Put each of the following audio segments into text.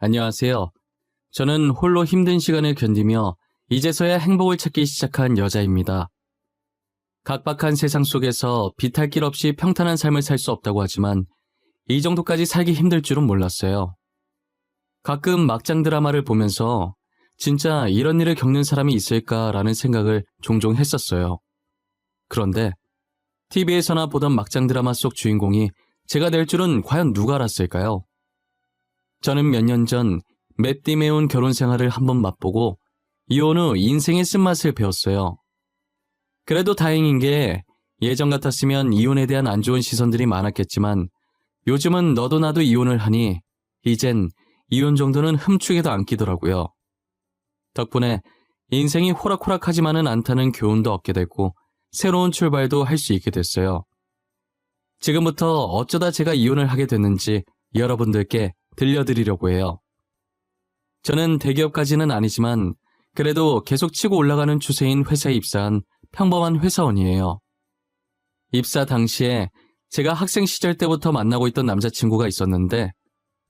안녕하세요. 저는 홀로 힘든 시간을 견디며 이제서야 행복을 찾기 시작한 여자입니다. 각박한 세상 속에서 비탈 길 없이 평탄한 삶을 살 수 없다고 하지만 이 정도까지 살기 힘들 줄은 몰랐어요. 가끔 막장 드라마를 보면서 진짜 이런 일을 겪는 사람이 있을까라는 생각을 종종 했었어요. 그런데 TV에서나 보던 막장 드라마 속 주인공이 제가 될 줄은 과연 누가 알았을까요? 저는 몇 년 전 맷띠매운 결혼 생활을 한번 맛보고 이혼 후 인생의 쓴맛을 배웠어요. 그래도 다행인 게 예전 같았으면 이혼에 대한 안 좋은 시선들이 많았겠지만 요즘은 너도 나도 이혼을 하니 이젠 이혼 정도는 흠축에도 안 끼더라고요. 덕분에 인생이 호락호락하지만은 않다는 교훈도 얻게 되고 새로운 출발도 할 수 있게 됐어요. 지금부터 어쩌다 제가 이혼을 하게 됐는지 여러분들께 들려드리려고 해요. 저는 대기업까지는 아니지만 그래도 계속 치고 올라가는 추세인 회사에 입사한 평범한 회사원이에요. 입사 당시에 제가 학생 시절 때부터 만나고 있던 남자친구가 있었는데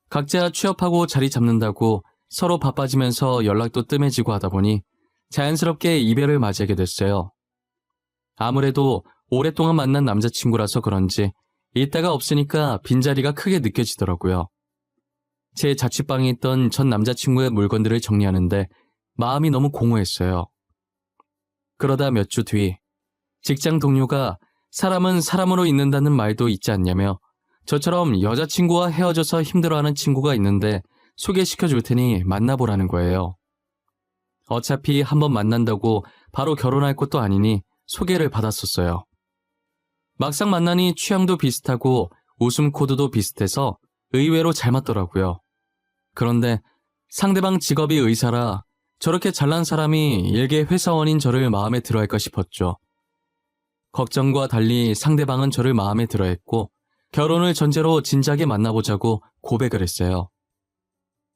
각자 취업하고 자리 잡는다고 서로 바빠지면서 연락도 뜸해지고 하다 보니 자연스럽게 이별을 맞이하게 됐어요. 아무래도 오랫동안 만난 남자친구라서 그런지 있다가 없으니까 빈자리가 크게 느껴지더라고요. 제 자취방에 있던 전 남자친구의 물건들을 정리하는데 마음이 너무 공허했어요. 그러다 몇 주 뒤 직장 동료가 사람은 사람으로 있는다는 말도 있지 않냐며 저처럼 여자친구와 헤어져서 힘들어하는 친구가 있는데 소개시켜 줄 테니 만나보라는 거예요. 어차피 한번 만난다고 바로 결혼할 것도 아니니 소개를 받았었어요. 막상 만나니 취향도 비슷하고 웃음 코드도 비슷해서 의외로 잘 맞더라고요. 그런데 상대방 직업이 의사라 저렇게 잘난 사람이 일개 회사원인 저를 마음에 들어할까 싶었죠. 걱정과 달리 상대방은 저를 마음에 들어했고 결혼을 전제로 진작에 만나보자고 고백을 했어요.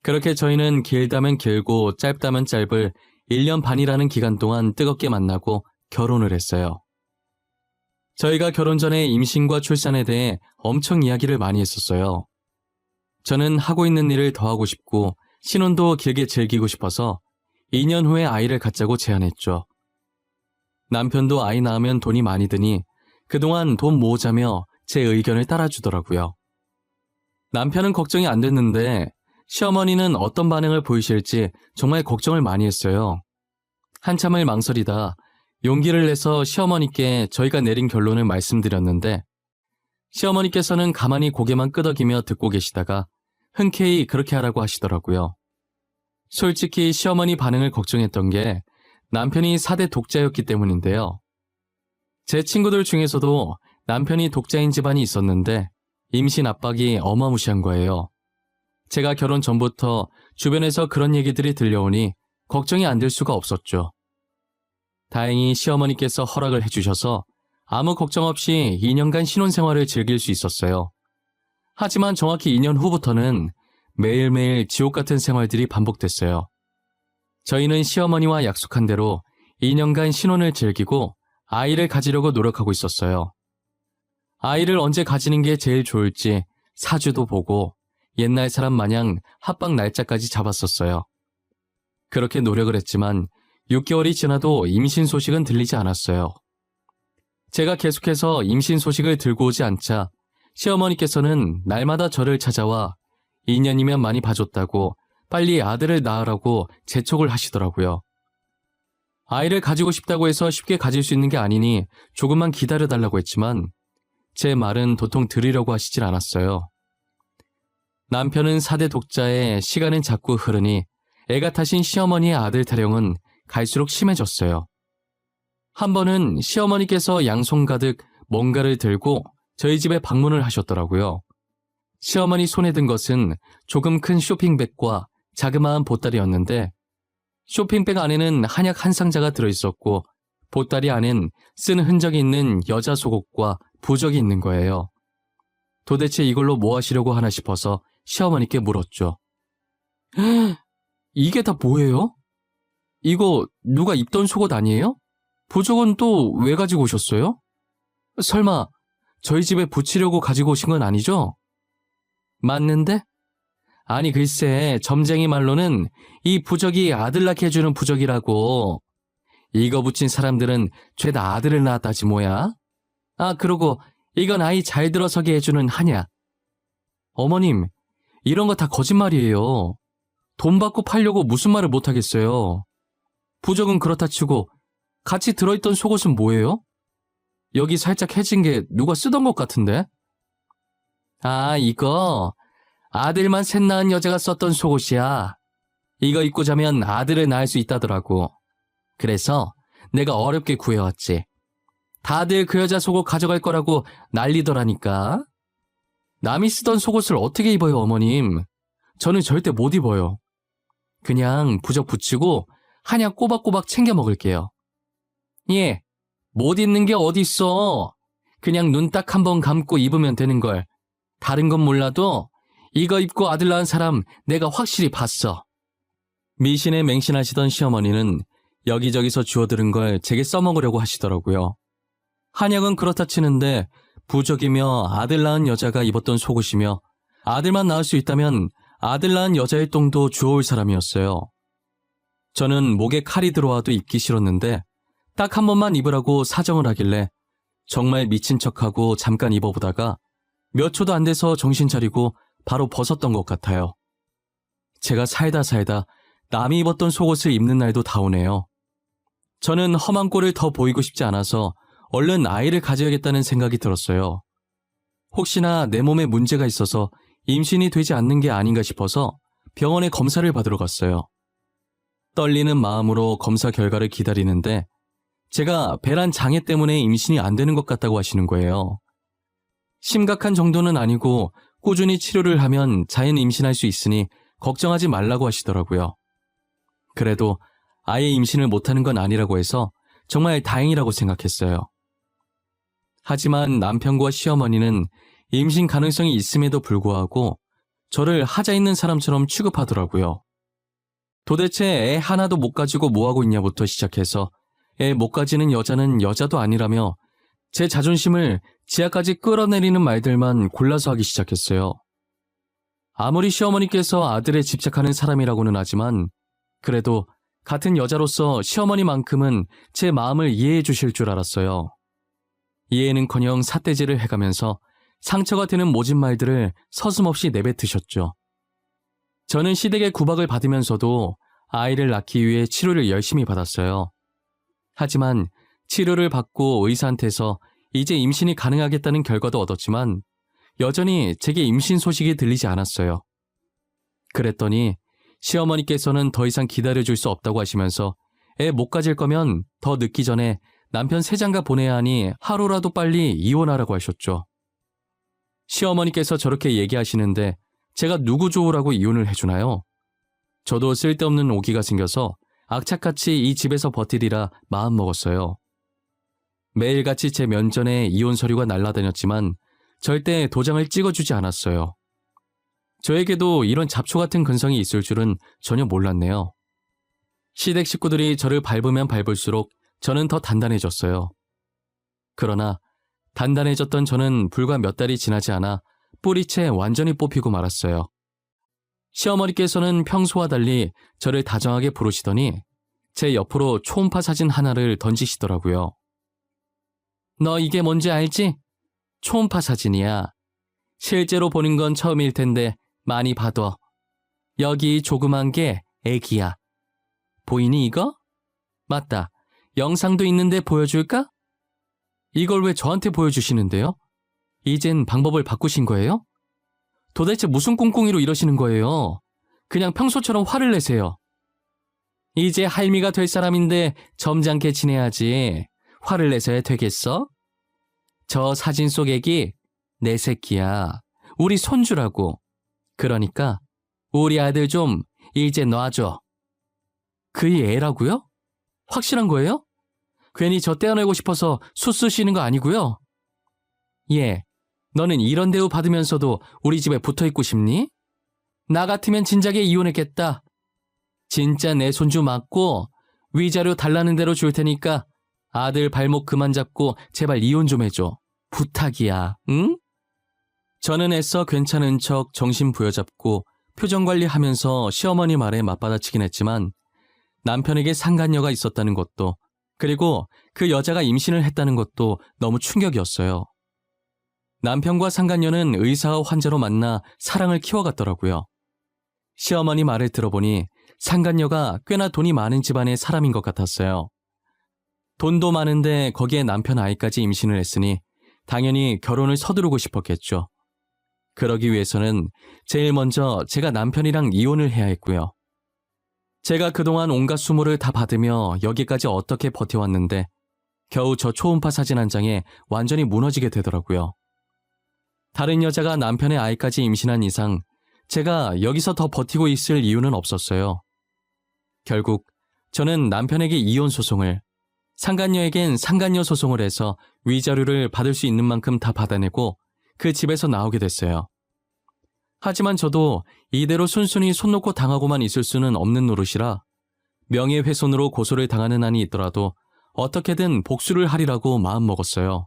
그렇게 저희는 길다면 길고 짧다면 짧을 1년 반이라는 기간 동안 뜨겁게 만나고 결혼을 했어요. 저희가 결혼 전에 임신과 출산에 대해 엄청 이야기를 많이 했었어요. 저는 하고 있는 일을 더 하고 싶고 신혼도 길게 즐기고 싶어서 2년 후에 아이를 갖자고 제안했죠. 남편도 아이 낳으면 돈이 많이 드니 그동안 돈 모으자며 제 의견을 따라주더라고요. 남편은 걱정이 안 됐는데 시어머니는 어떤 반응을 보이실지 정말 걱정을 많이 했어요. 한참을 망설이다 용기를 내서 시어머니께 저희가 내린 결론을 말씀드렸는데 시어머니께서는 가만히 고개만 끄덕이며 듣고 계시다가 흔쾌히 그렇게 하라고 하시더라고요. 솔직히 시어머니 반응을 걱정했던 게 남편이 4대 독자였기 때문인데요. 제 친구들 중에서도 남편이 독자인 집안이 있었는데 임신 압박이 어마무시한 거예요. 제가 결혼 전부터 주변에서 그런 얘기들이 들려오니 걱정이 안 될 수가 없었죠. 다행히 시어머니께서 허락을 해주셔서 아무 걱정 없이 2년간 신혼생활을 즐길 수 있었어요. 하지만 정확히 2년 후부터는 매일매일 지옥 같은 생활들이 반복됐어요. 저희는 시어머니와 약속한 대로 2년간 신혼을 즐기고 아이를 가지려고 노력하고 있었어요. 아이를 언제 가지는 게 제일 좋을지 사주도 보고 옛날 사람 마냥 합방 날짜까지 잡았었어요. 그렇게 노력을 했지만 6개월이 지나도 임신 소식은 들리지 않았어요. 제가 계속해서 임신 소식을 들고 오지 않자 시어머니께서는 날마다 저를 찾아와 2년이면 많이 봐줬다고 빨리 아들을 낳으라고 재촉을 하시더라고요. 아이를 가지고 싶다고 해서 쉽게 가질 수 있는 게 아니니 조금만 기다려달라고 했지만 제 말은 도통 들으려고 하시질 않았어요. 남편은 4대 독자에 시간은 자꾸 흐르니 애가 타신 시어머니의 아들 타령은 갈수록 심해졌어요. 한 번은 시어머니께서 양손 가득 뭔가를 들고 저희 집에 방문을 하셨더라고요. 시어머니 손에 든 것은 조금 큰 쇼핑백과 자그마한 보따리였는데 쇼핑백 안에는 한약 한 상자가 들어있었고 보따리 안엔 쓴 흔적이 있는 여자 속옷과 부적이 있는 거예요. 도대체 이걸로 뭐 하시려고 하나 싶어서 시어머니께 물었죠. 이게 다 뭐예요? 이거 누가 입던 속옷 아니에요? 부적은 또 왜 가지고 오셨어요? 설마 저희 집에 붙이려고 가지고 오신 건 아니죠? 맞는데? 아니 글쎄 점쟁이 말로는 이 부적이 아들 낳게 해주는 부적이라고. 이거 붙인 사람들은 죄다 아들을 낳았다지 뭐야. 아 그러고 이건 아이 잘 들어서게 해주는 한약. 어머님 이런 거 다 거짓말이에요. 돈 받고 팔려고 무슨 말을 못하겠어요. 부적은 그렇다 치고 같이 들어있던 속옷은 뭐예요? 여기 살짝 해진 게 누가 쓰던 것 같은데? 아 이거 아들만 셋 낳은 여자가 썼던 속옷이야. 이거 입고 자면 아들을 낳을 수 있다더라고. 그래서 내가 어렵게 구해왔지. 다들 그 여자 속옷 가져갈 거라고 난리더라니까. 남이 쓰던 속옷을 어떻게 입어요, 어머님? 저는 절대 못 입어요. 그냥 부적 붙이고 한약 꼬박꼬박 챙겨 먹을게요. 예, 못 입는 게 어딨어. 그냥 눈 딱 한 번 감고 입으면 되는 걸. 다른 건 몰라도 이거 입고 아들 낳은 사람 내가 확실히 봤어. 미신에 맹신하시던 시어머니는 여기저기서 주워들은 걸 제게 써먹으려고 하시더라고요. 한약은 그렇다 치는데 부적이며 아들 낳은 여자가 입었던 속옷이며 아들만 낳을 수 있다면 아들 낳은 여자의 똥도 주워올 사람이었어요. 저는 목에 칼이 들어와도 입기 싫었는데 딱 한 번만 입으라고 사정을 하길래 정말 미친 척하고 잠깐 입어보다가 몇 초도 안 돼서 정신 차리고 바로 벗었던 것 같아요. 제가 살다 남이 입었던 속옷을 입는 날도 다 오네요. 저는 험한 꼴을 더 보이고 싶지 않아서 얼른 아이를 가져야겠다는 생각이 들었어요. 혹시나 내 몸에 문제가 있어서 임신이 되지 않는 게 아닌가 싶어서 병원에 검사를 받으러 갔어요. 떨리는 마음으로 검사 결과를 기다리는데 제가 배란 장애 때문에 임신이 안 되는 것 같다고 하시는 거예요. 심각한 정도는 아니고 꾸준히 치료를 하면 자연 임신할 수 있으니 걱정하지 말라고 하시더라고요. 그래도 아예 임신을 못하는 건 아니라고 해서 정말 다행이라고 생각했어요. 하지만 남편과 시어머니는 임신 가능성이 있음에도 불구하고 저를 하자 있는 사람처럼 취급하더라고요. 도대체 애 하나도 못 가지고 뭐하고 있냐부터 시작해서 애 못 가지는 여자는 여자도 아니라며 제 자존심을 지하까지 끌어내리는 말들만 골라서 하기 시작했어요. 아무리 시어머니께서 아들에 집착하는 사람이라고는 하지만 그래도 같은 여자로서 시어머니만큼은 제 마음을 이해해 주실 줄 알았어요. 이해는커녕 삿대질을 해가면서 상처가 되는 모진 말들을 서슴없이 내뱉으셨죠. 저는 시댁의 구박을 받으면서도 아이를 낳기 위해 치료를 열심히 받았어요. 하지만 치료를 받고 의사한테서 이제 임신이 가능하겠다는 결과도 얻었지만 여전히 제게 임신 소식이 들리지 않았어요. 그랬더니 시어머니께서는 더 이상 기다려줄 수 없다고 하시면서 애 못 가질 거면 더 늦기 전에 남편 세장가 보내야 하니 하루라도 빨리 이혼하라고 하셨죠. 시어머니께서 저렇게 얘기하시는데 제가 누구 좋으라고 이혼을 해주나요? 저도 쓸데없는 오기가 생겨서 악착같이 이 집에서 버티리라 마음먹었어요. 매일같이 제 면전에 이혼 서류가 날아다녔지만 절대 도장을 찍어주지 않았어요. 저에게도 이런 잡초 같은 근성이 있을 줄은 전혀 몰랐네요. 시댁 식구들이 저를 밟으면 밟을수록 저는 더 단단해졌어요. 그러나 단단해졌던 저는 불과 몇 달이 지나지 않아 뿌리채 완전히 뽑히고 말았어요. 시어머니께서는 평소와 달리 저를 다정하게 부르시더니 제 옆으로 초음파 사진 하나를 던지시더라고요. 너 이게 뭔지 알지? 초음파 사진이야. 실제로 보는 건 처음일 텐데 많이 봐둬. 여기 조그만 게 애기야. 보이니 이거? 맞다. 영상도 있는데 보여줄까? 이걸 왜 저한테 보여주시는데요? 이젠 방법을 바꾸신 거예요? 도대체 무슨 꿍꿍이로 이러시는 거예요? 그냥 평소처럼 화를 내세요. 이제 할미가 될 사람인데 점잖게 지내야지. 화를 내서야 되겠어? 저 사진 속 애기 내 새끼야. 우리 손주라고. 그러니까 우리 아들 좀 이제 놔줘. 그이 애라고요? 확실한 거예요? 괜히 저 떼어내고 싶어서 수 쓰시는 거 아니고요? 예, 너는 이런 대우 받으면서도 우리 집에 붙어있고 싶니? 나 같으면 진작에 이혼했겠다. 진짜 내 손주 맞고 위자료 달라는 대로 줄 테니까 아들 발목 그만 잡고 제발 이혼 좀 해줘. 부탁이야, 응? 저는 애써 괜찮은 척 정신 부여잡고 표정 관리하면서 시어머니 말에 맞받아치긴 했지만 남편에게 상간녀가 있었다는 것도, 그리고 그 여자가 임신을 했다는 것도 너무 충격이었어요. 남편과 상간녀는 의사와 환자로 만나 사랑을 키워갔더라고요. 시어머니 말을 들어보니 상간녀가 꽤나 돈이 많은 집안의 사람인 것 같았어요. 돈도 많은데 거기에 남편 아이까지 임신을 했으니 당연히 결혼을 서두르고 싶었겠죠. 그러기 위해서는 제일 먼저 제가 남편이랑 이혼을 해야 했고요. 제가 그동안 온갖 수모를 다 받으며 여기까지 어떻게 버텨왔는데 겨우 저 초음파 사진 한 장에 완전히 무너지게 되더라고요. 다른 여자가 남편의 아이까지 임신한 이상 제가 여기서 더 버티고 있을 이유는 없었어요. 결국 저는 남편에게 이혼 소송을, 상간녀에겐 상간녀 소송을 해서 위자료를 받을 수 있는 만큼 다 받아내고 그 집에서 나오게 됐어요. 하지만 저도 이대로 순순히 손 놓고 당하고만 있을 수는 없는 노릇이라 명예훼손으로 고소를 당하는 한이 있더라도 어떻게든 복수를 하리라고 마음먹었어요.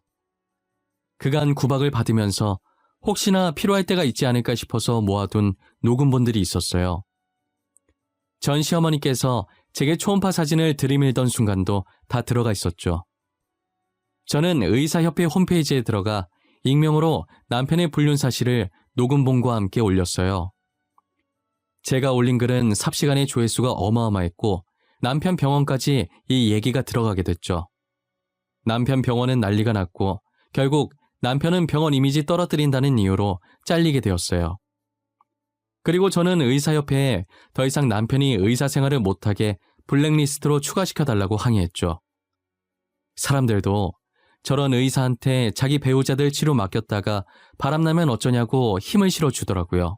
그간 구박을 받으면서 혹시나 필요할 때가 있지 않을까 싶어서 모아둔 녹음본들이 있었어요. 전 시어머니께서 제게 초음파 사진을 들이밀던 순간도 다 들어가 있었죠. 저는 의사협회 홈페이지에 들어가 익명으로 남편의 불륜 사실을 녹음본과 함께 올렸어요. 제가 올린 글은 삽시간에 조회수가 어마어마했고 남편 병원까지 이 얘기가 들어가게 됐죠. 남편 병원은 난리가 났고 결국 남편은 병원 이미지 떨어뜨린다는 이유로 잘리게 되었어요. 그리고 저는 의사협회에 더 이상 남편이 의사 생활을 못하게 블랙리스트로 추가시켜달라고 항의했죠. 사람들도 저런 의사한테 자기 배우자들 치료 맡겼다가 바람나면 어쩌냐고 힘을 실어주더라고요.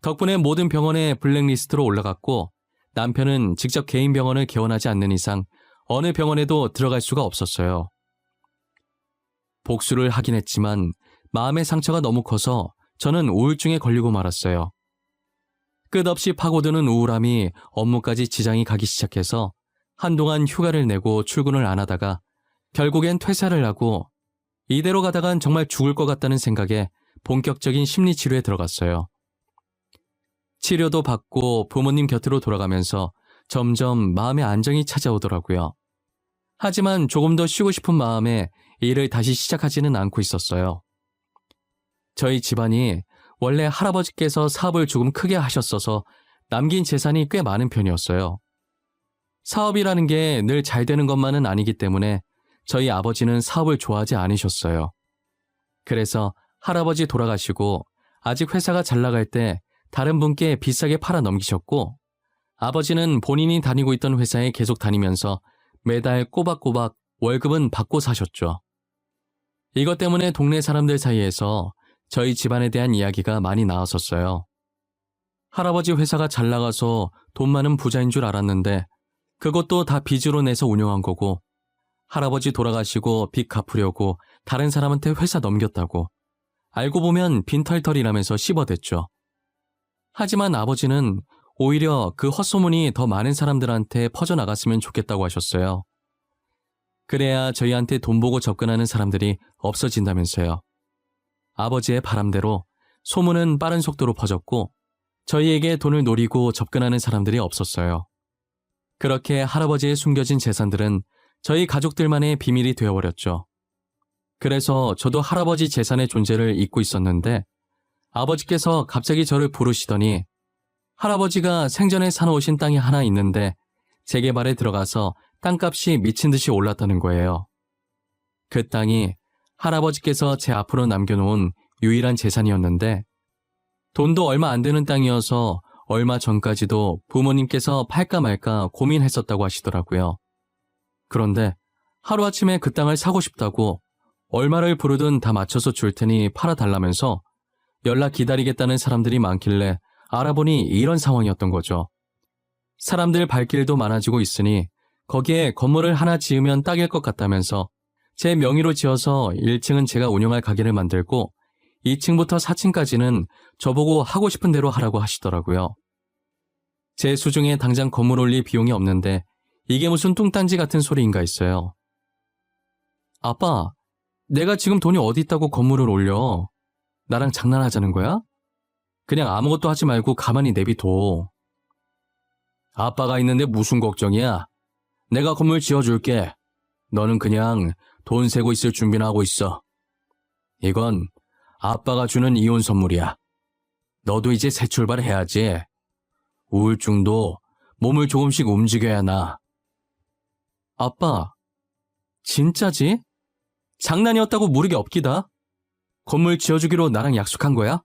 덕분에 모든 병원에 블랙리스트로 올라갔고 남편은 직접 개인 병원을 개원하지 않는 이상 어느 병원에도 들어갈 수가 없었어요. 복수를 하긴 했지만 마음의 상처가 너무 커서 저는 우울증에 걸리고 말았어요. 끝없이 파고드는 우울함이 업무까지 지장이 가기 시작해서 한동안 휴가를 내고 출근을 안 하다가 결국엔 퇴사를 하고 이대로 가다간 정말 죽을 것 같다는 생각에 본격적인 심리치료에 들어갔어요. 치료도 받고 부모님 곁으로 돌아가면서 점점 마음의 안정이 찾아오더라고요. 하지만 조금 더 쉬고 싶은 마음에 일을 다시 시작하지는 않고 있었어요. 저희 집안이 원래 할아버지께서 사업을 조금 크게 하셨어서 남긴 재산이 꽤 많은 편이었어요. 사업이라는 게 늘 잘 되는 것만은 아니기 때문에 저희 아버지는 사업을 좋아하지 않으셨어요. 그래서 할아버지 돌아가시고 아직 회사가 잘 나갈 때 다른 분께 비싸게 팔아 넘기셨고 아버지는 본인이 다니고 있던 회사에 계속 다니면서 매달 꼬박꼬박 월급은 받고 사셨죠. 이것 때문에 동네 사람들 사이에서 저희 집안에 대한 이야기가 많이 나왔었어요. 할아버지 회사가 잘 나가서 돈 많은 부자인 줄 알았는데 그것도 다 빚으로 내서 운영한 거고 할아버지 돌아가시고 빚 갚으려고 다른 사람한테 회사 넘겼다고 알고 보면 빈털털이라면서 씹어댔죠. 하지만 아버지는 오히려 그 헛소문이 더 많은 사람들한테 퍼져나갔으면 좋겠다고 하셨어요. 그래야 저희한테 돈 보고 접근하는 사람들이 없어진다면서요. 아버지의 바람대로 소문은 빠른 속도로 퍼졌고 저희에게 돈을 노리고 접근하는 사람들이 없었어요. 그렇게 할아버지의 숨겨진 재산들은 저희 가족들만의 비밀이 되어버렸죠. 그래서 저도 할아버지 재산의 존재를 잊고 있었는데 아버지께서 갑자기 저를 부르시더니 할아버지가 생전에 사놓으신 땅이 하나 있는데 재개발에 들어가서 땅값이 미친 듯이 올랐다는 거예요. 그 땅이 할아버지께서 제 앞으로 남겨놓은 유일한 재산이었는데 돈도 얼마 안 되는 땅이어서 얼마 전까지도 부모님께서 팔까 말까 고민했었다고 하시더라고요. 그런데 하루아침에 그 땅을 사고 싶다고 얼마를 부르든 다 맞춰서 줄 테니 팔아달라면서 연락 기다리겠다는 사람들이 많길래 알아보니 이런 상황이었던 거죠. 사람들 발길도 많아지고 있으니 거기에 건물을 하나 지으면 딱일 것 같다면서 제 명의로 지어서 1층은 제가 운영할 가게를 만들고 2층부터 4층까지는 저보고 하고 싶은 대로 하라고 하시더라고요. 제 수중에 당장 건물 올릴 비용이 없는데 이게 무슨 뚱딴지 같은 소리인가 했어요. 아빠, 내가 지금 돈이 어디 있다고 건물을 올려? 나랑 장난하자는 거야? 그냥 아무것도 하지 말고 가만히 내비둬. 아빠가 있는데 무슨 걱정이야? 내가 건물 지어줄게. 너는 그냥 돈 세고 있을 준비나 하고 있어. 이건 아빠가 주는 이혼 선물이야. 너도 이제 새 출발해야지. 우울증도 몸을 조금씩 움직여야 나. 아빠, 진짜지? 장난이었다고 모르게 없기다. 건물 지어주기로 나랑 약속한 거야?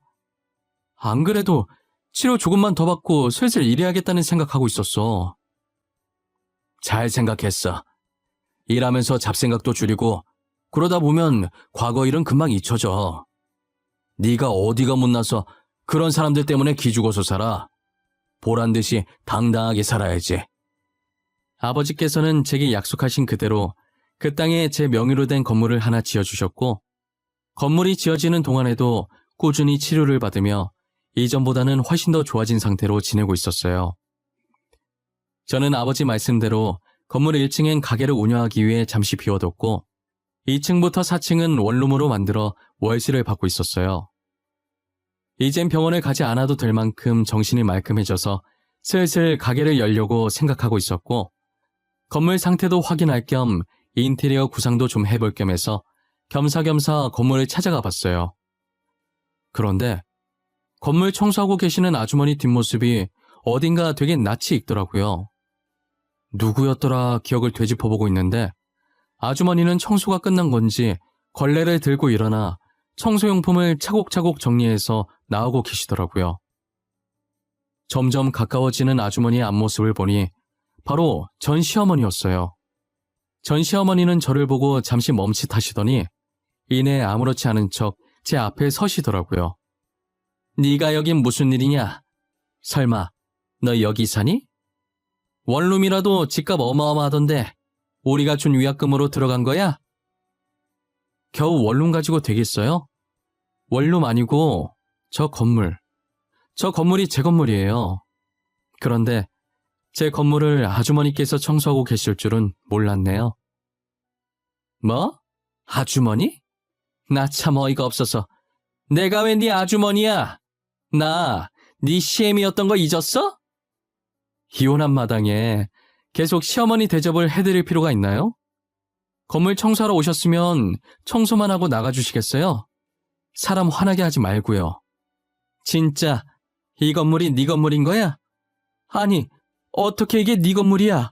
안 그래도 치료 조금만 더 받고 슬슬 일해야겠다는 생각하고 있었어. 잘 생각했어. 일하면서 잡생각도 줄이고 그러다 보면 과거 일은 금방 잊혀져. 네가 어디가 못나서 그런 사람들 때문에 기죽어서 살아. 보란듯이 당당하게 살아야지. 아버지께서는 제게 약속하신 그대로 그 땅에 제 명의로 된 건물을 하나 지어주셨고 건물이 지어지는 동안에도 꾸준히 치료를 받으며 이전보다는 훨씬 더 좋아진 상태로 지내고 있었어요. 저는 아버지 말씀대로 건물 1층엔 가게를 운영하기 위해 잠시 비워뒀고 2층부터 4층은 원룸으로 만들어 월세를 받고 있었어요. 이젠 병원을 가지 않아도 될 만큼 정신이 말끔해져서 슬슬 가게를 열려고 생각하고 있었고 건물 상태도 확인할 겸 인테리어 구상도 좀 해볼 겸 해서 겸사겸사 건물을 찾아가 봤어요. 그런데 건물 청소하고 계시는 아주머니 뒷모습이 어딘가 되게 낯이 익더라고요. 누구였더라 기억을 되짚어보고 있는데 아주머니는 청소가 끝난 건지 걸레를 들고 일어나 청소용품을 차곡차곡 정리해서 나오고 계시더라고요. 점점 가까워지는 아주머니의 앞모습을 보니 바로 전 시어머니였어요. 전 시어머니는 저를 보고 잠시 멈칫하시더니 이내 아무렇지 않은 척 제 앞에 서시더라고요. 네가 여긴 무슨 일이냐? 설마 너 여기 사니? 원룸이라도 집값 어마어마하던데 우리가 준 위약금으로 들어간 거야? 겨우 원룸 가지고 되겠어요? 원룸 아니고 저 건물이 제 건물이에요. 그런데 제 건물을 아주머니께서 청소하고 계실 줄은 몰랐네요. 뭐? 아주머니? 나 참 어이가 없어서. 내가 왜 네 아주머니야? 나 네 시애미였던 거 잊었어? 이혼한 마당에 계속 시어머니 대접을 해드릴 필요가 있나요? 건물 청소하러 오셨으면 청소만 하고 나가주시겠어요? 사람 화나게 하지 말고요. 진짜 이 건물이 네 건물인 거야? 아니, 어떻게 이게 네 건물이야?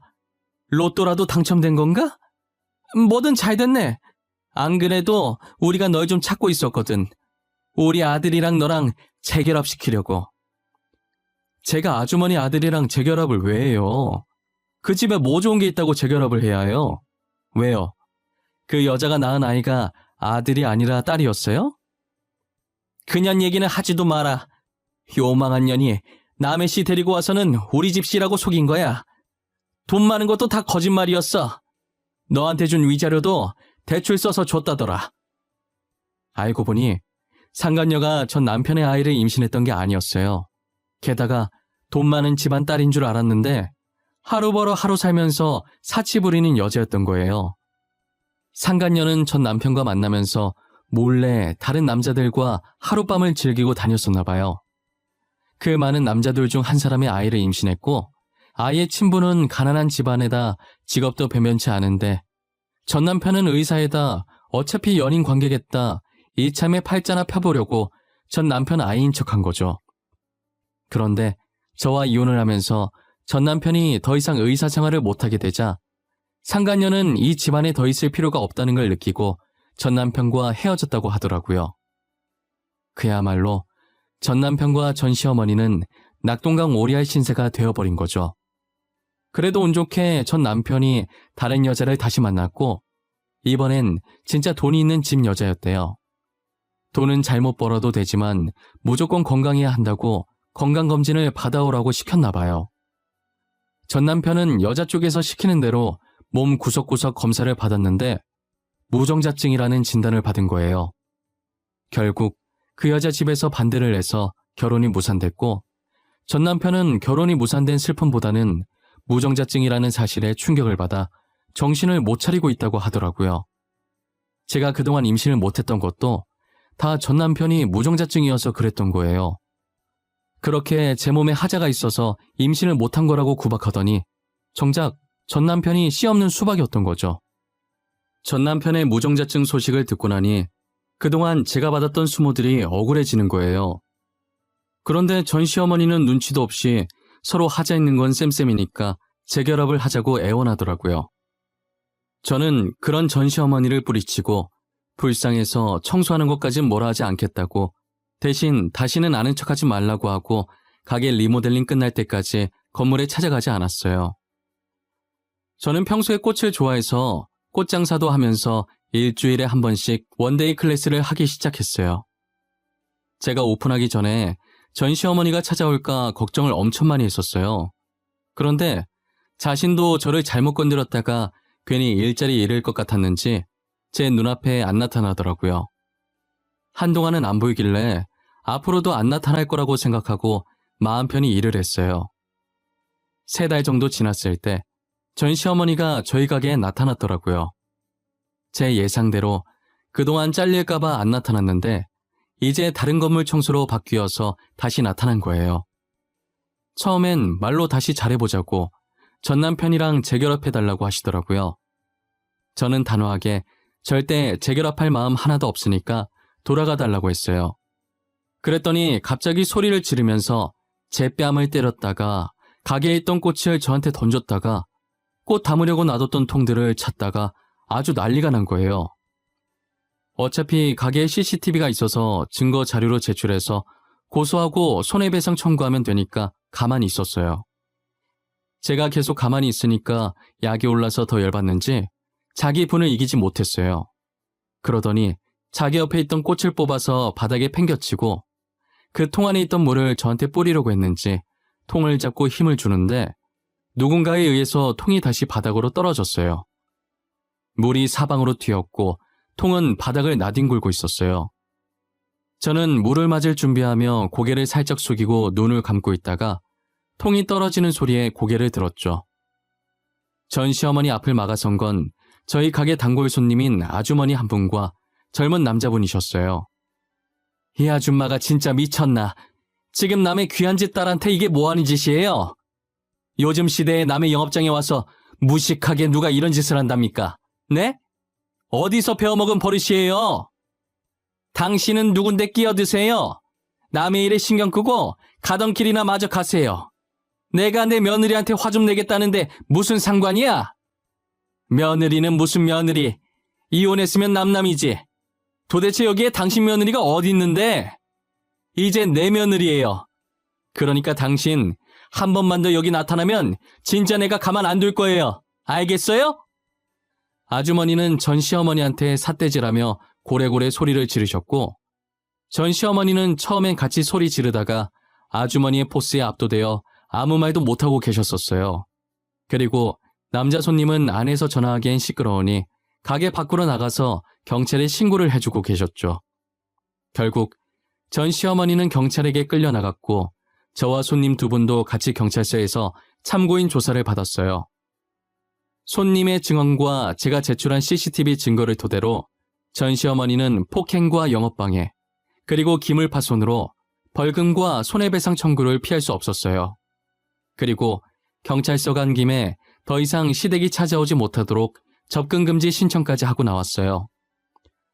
로또라도 당첨된 건가? 뭐든 잘 됐네. 안 그래도 우리가 널 좀 찾고 있었거든. 우리 아들이랑 너랑 재결합시키려고. 제가 아주머니 아들이랑 재결합을 왜 해요? 그 집에 뭐 좋은 게 있다고 재결합을 해야 해요? 왜요? 그 여자가 낳은 아이가 아들이 아니라 딸이었어요? 그년 얘기는 하지도 마라. 요망한 년이 남의 씨 데리고 와서는 우리 집 씨라고 속인 거야. 돈 많은 것도 다 거짓말이었어. 너한테 준 위자료도 대출 써서 줬다더라. 알고 보니 상간녀가 전 남편의 아이를 임신했던 게 아니었어요. 게다가 돈 많은 집안 딸인 줄 알았는데 하루 벌어 하루 살면서 사치 부리는 여자였던 거예요. 상간녀는 전 남편과 만나면서 몰래 다른 남자들과 하룻밤을 즐기고 다녔었나 봐요. 그 많은 남자들 중 한 사람의 아이를 임신했고 아이의 친부는 가난한 집안에다 직업도 변변치 않은데 전 남편은 의사에다 어차피 연인 관계겠다 이참에 팔자나 펴보려고 전 남편 아이인 척한 거죠. 그런데 저와 이혼을 하면서 전 남편이 더 이상 의사 생활을 못하게 되자 상간녀는 이 집안에 더 있을 필요가 없다는 걸 느끼고 전 남편과 헤어졌다고 하더라고요. 그야말로 전 남편과 전 시어머니는 낙동강 오리알 신세가 되어버린 거죠. 그래도 운 좋게 전 남편이 다른 여자를 다시 만났고 이번엔 진짜 돈이 있는 집 여자였대요. 돈은 잘못 벌어도 되지만 무조건 건강해야 한다고 건강검진을 받아오라고 시켰나 봐요. 전 남편은 여자 쪽에서 시키는 대로 몸 구석구석 검사를 받았는데 무정자증이라는 진단을 받은 거예요. 결국 그 여자 집에서 반대를 해서 결혼이 무산됐고 전 남편은 결혼이 무산된 슬픔보다는 무정자증이라는 사실에 충격을 받아 정신을 못 차리고 있다고 하더라고요. 제가 그동안 임신을 못했던 것도 다 전 남편이 무정자증이어서 그랬던 거예요. 그렇게 제 몸에 하자가 있어서 임신을 못한 거라고 구박하더니 정작 전 남편이 씨 없는 수박이었던 거죠. 전 남편의 무정자증 소식을 듣고 나니 그동안 제가 받았던 수모들이 억울해지는 거예요. 그런데 전 시어머니는 눈치도 없이 서로 하자 있는 건 쌤쌤이니까 재결합을 하자고 애원하더라고요. 저는 그런 전 시어머니를 뿌리치고 불쌍해서 청소하는 것까진 뭐라 하지 않겠다고 대신 다시는 아는 척하지 말라고 하고 가게 리모델링 끝날 때까지 건물에 찾아가지 않았어요. 저는 평소에 꽃을 좋아해서 꽃장사도 하면서 일주일에 한 번씩 원데이 클래스를 하기 시작했어요. 제가 오픈하기 전에 전 시어머니가 찾아올까 걱정을 엄청 많이 했었어요. 그런데 자신도 저를 잘못 건드렸다가 괜히 일자리 잃을 것 같았는지 제 눈앞에 안 나타나더라고요. 한동안은 안 보이길래 앞으로도 안 나타날 거라고 생각하고 마음 편히 일을 했어요. 3달 정도 지났을 때 전 시어머니가 저희 가게에 나타났더라고요. 제 예상대로 그동안 잘릴까봐 안 나타났는데 이제 다른 건물 청소로 바뀌어서 다시 나타난 거예요. 처음엔 말로 다시 잘해보자고 전 남편이랑 재결합해달라고 하시더라고요. 저는 단호하게 절대 재결합할 마음 하나도 없으니까 돌아가달라고 했어요. 그랬더니 갑자기 소리를 지르면서 제 뺨을 때렸다가 가게에 있던 꽃을 저한테 던졌다가 꽃 담으려고 놔뒀던 통들을 찾다가 아주 난리가 난 거예요. 어차피 가게에 CCTV가 있어서 증거 자료로 제출해서 고소하고 손해배상 청구하면 되니까 가만히 있었어요. 제가 계속 가만히 있으니까 약이 올라서 더 열받는지 자기 분을 이기지 못했어요. 그러더니 자기 옆에 있던 꽃을 뽑아서 바닥에 팽겨치고 그 통 안에 있던 물을 저한테 뿌리려고 했는지 통을 잡고 힘을 주는데 누군가에 의해서 통이 다시 바닥으로 떨어졌어요. 물이 사방으로 튀었고 통은 바닥을 나뒹굴고 있었어요. 저는 물을 맞을 준비하며 고개를 살짝 숙이고 눈을 감고 있다가 통이 떨어지는 소리에 고개를 들었죠. 전 시어머니 앞을 막아선 건 저희 가게 단골 손님인 아주머니 한 분과 젊은 남자분이셨어요. 이 아줌마가 진짜 미쳤나. 지금 남의 귀한 집 딸한테 이게 뭐하는 짓이에요? 요즘 시대에 남의 영업장에 와서 무식하게 누가 이런 짓을 한답니까? 네? 어디서 배워먹은 버릇이에요? 당신은 누군데 끼어드세요? 남의 일에 신경 끄고 가던 길이나 마저 가세요. 내가 내 며느리한테 화 좀 내겠다는데 무슨 상관이야? 며느리는 무슨 며느리? 이혼했으면 남남이지. 도대체 여기에 당신 며느리가 어디 있는데? 이제 내 며느리예요. 그러니까 당신 한 번만 더 여기 나타나면 진짜 내가 가만 안 둘 거예요. 알겠어요? 아주머니는 전 시어머니한테 삿대질하며 고래고래 소리를 지르셨고 전 시어머니는 처음엔 같이 소리 지르다가 아주머니의 포스에 압도되어 아무 말도 못하고 계셨었어요. 그리고 남자 손님은 안에서 전화하기엔 시끄러우니 가게 밖으로 나가서 경찰에 신고를 해주고 계셨죠. 결국 전 시어머니는 경찰에게 끌려나갔고 저와 손님 2분도 같이 경찰서에서 참고인 조사를 받았어요. 손님의 증언과 제가 제출한 CCTV 증거를 토대로 전 시어머니는 폭행과 영업방해, 그리고 기물파손으로 벌금과 손해배상 청구를 피할 수 없었어요. 그리고 경찰서 간 김에 더 이상 시댁이 찾아오지 못하도록 접근금지 신청까지 하고 나왔어요.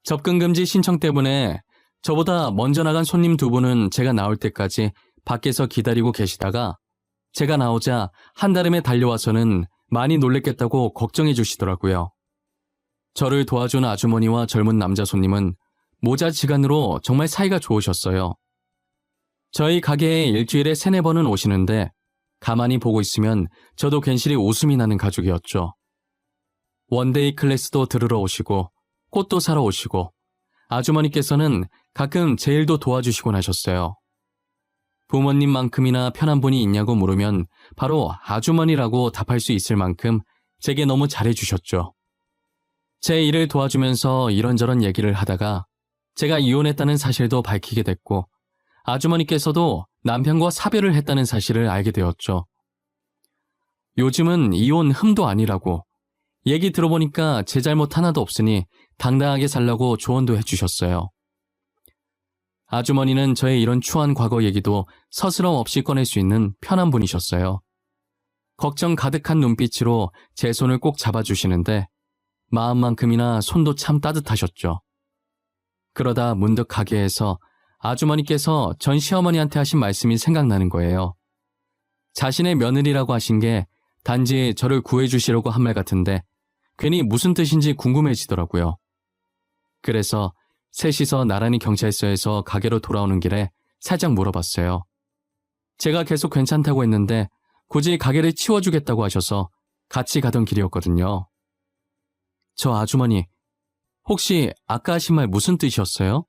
접근금지 신청 때문에 저보다 먼저 나간 손님 2분은 제가 나올 때까지 밖에서 기다리고 계시다가 제가 나오자 한달음에 달려와서는 많이 놀랬겠다고 걱정해 주시더라고요. 저를 도와준 아주머니와 젊은 남자 손님은 모자지간으로 정말 사이가 좋으셨어요. 저희 가게에 일주일에 3-4번은 오시는데 가만히 보고 있으면 저도 괜시리 웃음이 나는 가족이었죠. 원데이 클래스도 들으러 오시고 꽃도 사러 오시고 아주머니께서는 가끔 제 일도 도와주시곤 하셨어요. 부모님만큼이나 편한 분이 있냐고 물으면 바로 아주머니라고 답할 수 있을 만큼 제게 너무 잘해주셨죠. 제 일을 도와주면서 이런저런 얘기를 하다가 제가 이혼했다는 사실도 밝히게 됐고 아주머니께서도 남편과 사별을 했다는 사실을 알게 되었죠. 요즘은 이혼 흠도 아니라고 얘기 들어보니까 제 잘못 하나도 없으니 당당하게 살라고 조언도 해주셨어요. 아주머니는 저의 이런 추한 과거 얘기도 서스럼 없이 꺼낼 수 있는 편한 분이셨어요. 걱정 가득한 눈빛으로 제 손을 꼭 잡아주시는데 마음만큼이나 손도 참 따뜻하셨죠. 그러다 문득 가게에서 아주머니께서 전 시어머니한테 하신 말씀이 생각나는 거예요. 자신의 며느리라고 하신 게 단지 저를 구해주시려고 한 말 같은데 괜히 무슨 뜻인지 궁금해지더라고요. 그래서 셋이서 나란히 경찰서에서 가게로 돌아오는 길에 살짝 물어봤어요. 제가 계속 괜찮다고 했는데 굳이 가게를 치워주겠다고 하셔서 같이 가던 길이었거든요. 저 아주머니, 혹시 아까 하신 말 무슨 뜻이었어요?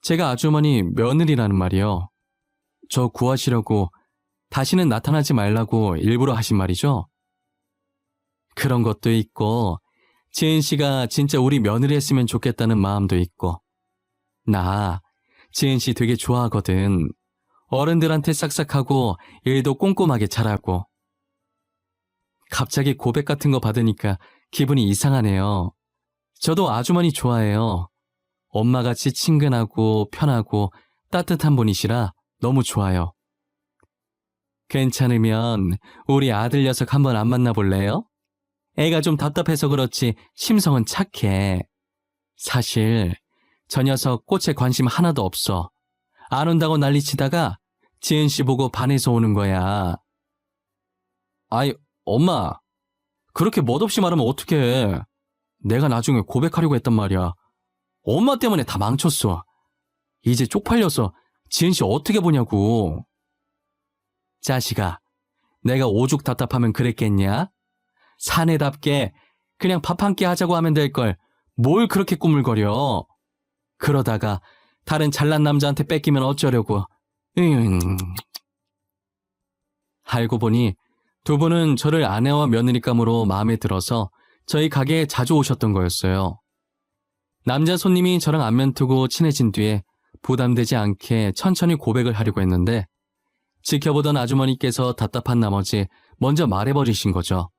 제가 아주머니 며느리라는 말이요. 저 구하시려고 다시는 나타나지 말라고 일부러 하신 말이죠? 그런 것도 있고 지은 씨가 진짜 우리 며느리 했으면 좋겠다는 마음도 있고 나 지은 씨 되게 좋아하거든. 어른들한테 싹싹하고 일도 꼼꼼하게 잘하고. 갑자기 고백 같은 거 받으니까 기분이 이상하네요. 저도 아주머니 좋아해요. 엄마같이 친근하고 편하고 따뜻한 분이시라 너무 좋아요. 괜찮으면 우리 아들 녀석 한번 안 만나볼래요? 애가 좀 답답해서 그렇지 심성은 착해. 사실 저 녀석 꽃에 관심 하나도 없어. 안 온다고 난리치다가 지은 씨 보고 반해서 오는 거야. 아이, 엄마. 그렇게 멋없이 말하면 어떡해. 내가 나중에 고백하려고 했단 말이야. 엄마 때문에 다 망쳤어. 이제 쪽팔려서 지은 씨 어떻게 보냐고. 자식아, 내가 오죽 답답하면 그랬겠냐? 사내답게 그냥 밥 한 끼 하자고 하면 될 걸 뭘 그렇게 꾸물거려. 그러다가 다른 잘난 남자한테 뺏기면 어쩌려고. 알고 보니 두 분은 저를 아내와 며느리감으로 마음에 들어서 저희 가게에 자주 오셨던 거였어요. 남자 손님이 저랑 안면 트고 친해진 뒤에 부담되지 않게 천천히 고백을 하려고 했는데 지켜보던 아주머니께서 답답한 나머지 먼저 말해버리신 거죠.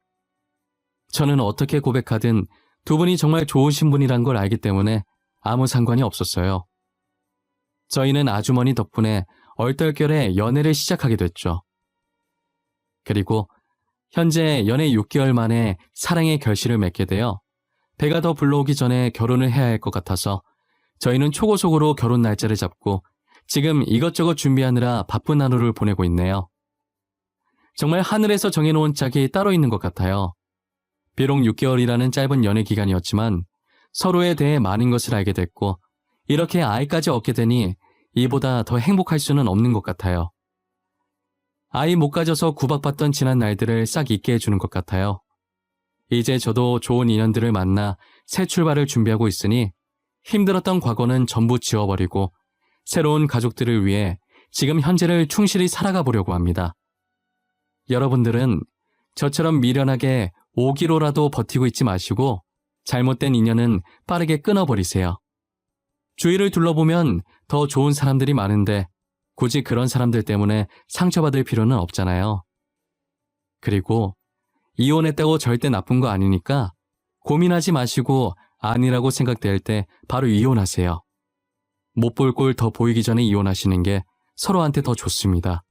저는 어떻게 고백하든 두 분이 정말 좋으신 분이란 걸 알기 때문에 아무 상관이 없었어요. 저희는 아주머니 덕분에 얼떨결에 연애를 시작하게 됐죠. 그리고 현재 연애 6개월 만에 사랑의 결실을 맺게 되어 배가 더 불러오기 전에 결혼을 해야 할 것 같아서 저희는 초고속으로 결혼 날짜를 잡고 지금 이것저것 준비하느라 바쁜 하루를 보내고 있네요. 정말 하늘에서 정해놓은 짝이 따로 있는 것 같아요. 비록 6개월이라는 짧은 연애 기간이었지만 서로에 대해 많은 것을 알게 됐고 이렇게 아이까지 얻게 되니 이보다 더 행복할 수는 없는 것 같아요. 아이 못 가져서 구박받던 지난 날들을 싹 잊게 해주는 것 같아요. 이제 저도 좋은 인연들을 만나 새 출발을 준비하고 있으니 힘들었던 과거는 전부 지워버리고 새로운 가족들을 위해 지금 현재를 충실히 살아가 보려고 합니다. 여러분들은 저처럼 미련하게 5kg라도 버티고 있지 마시고 잘못된 인연은 빠르게 끊어버리세요. 주위를 둘러보면 더 좋은 사람들이 많은데 굳이 그런 사람들 때문에 상처받을 필요는 없잖아요. 그리고 이혼했다고 절대 나쁜 거 아니니까 고민하지 마시고 아니라고 생각될 때 바로 이혼하세요. 못 볼 꼴 더 보이기 전에 이혼하시는 게 서로한테 더 좋습니다.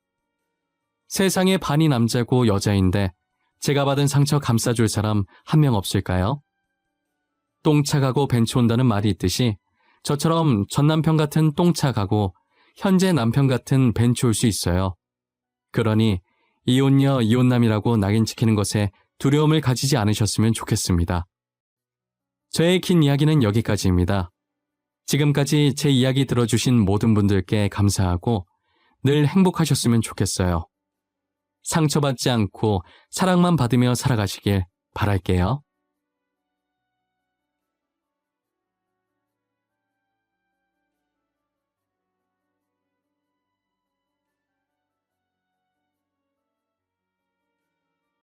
세상에 반이 남자고 여자인데 제가 받은 상처 감싸줄 사람 한 명 없을까요? 똥차 가고 벤치 온다는 말이 있듯이 저처럼 전 남편 같은 똥차 가고 현재 남편 같은 벤치 올 수 있어요. 그러니 이혼녀 이혼남이라고 낙인 찍히는 것에 두려움을 가지지 않으셨으면 좋겠습니다. 저의 긴 이야기는 여기까지입니다. 지금까지 제 이야기 들어주신 모든 분들께 감사하고 늘 행복하셨으면 좋겠어요. 상처받지 않고 사랑만 받으며 살아가시길 바랄게요.